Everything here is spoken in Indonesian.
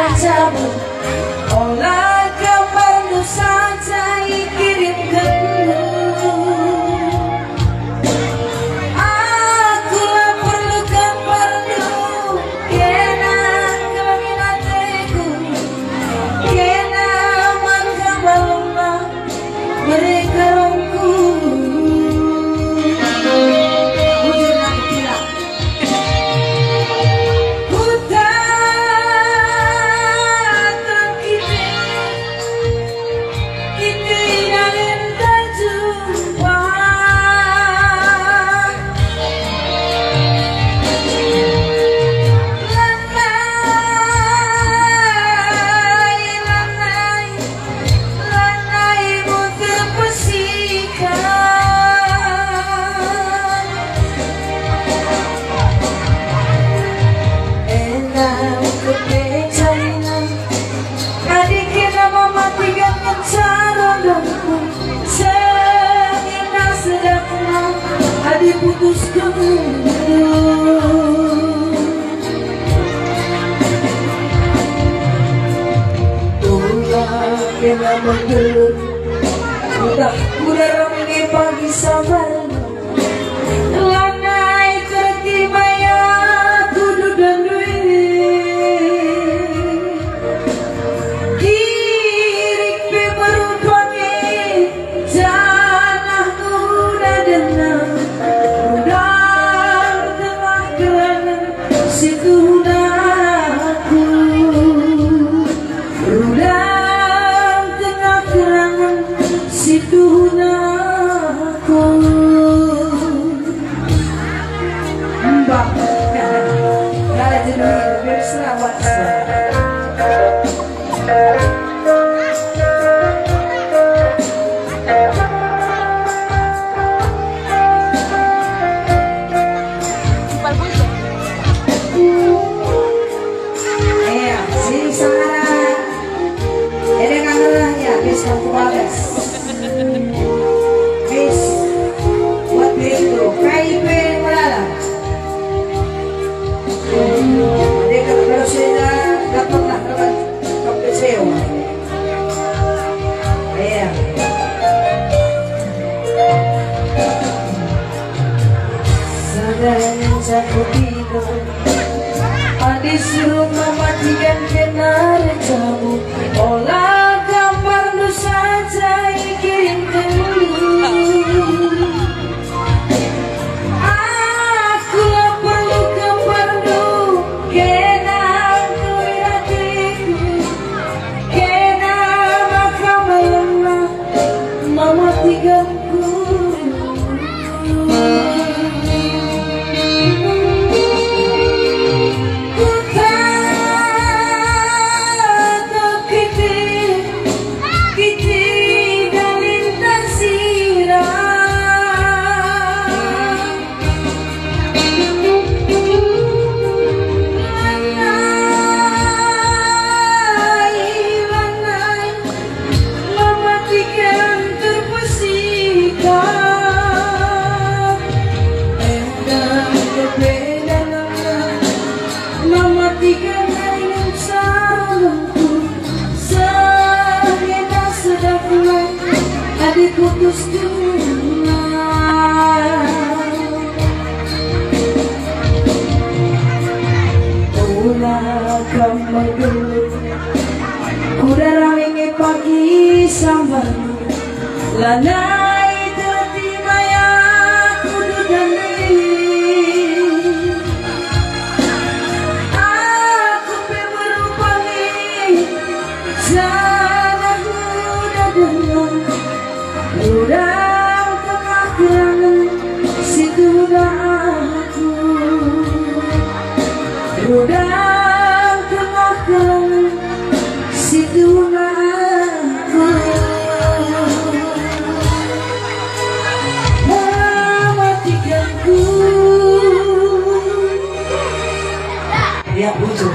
rejamu. Olah gambarmu saja kirimkanmu. Akulah perlu gambarmu, kena keminatiku, kena mangkabalma mereka rongku. Diputuskan tulah kena menggelut, udah ramai pagi sabar. Lanai tertima ya kudu dan duit kirik pe merupani janah kuda denang. Aku tidur, disuruh mematikan kena rejamu. Olah gambarmu saja kirimkanmu. Akulah perlu gambarmu, kena keminatiku, kena makabalma mematikanku. Diputus ulah kemegelut, udah ramai pagi sambar. Lanai tertima ya kudu dani. Aku berupani jangan udah dengar. Udah tengah gerangan situ aku. Udah tengah gerangan situ aku. Mematikanku. Ya bujur.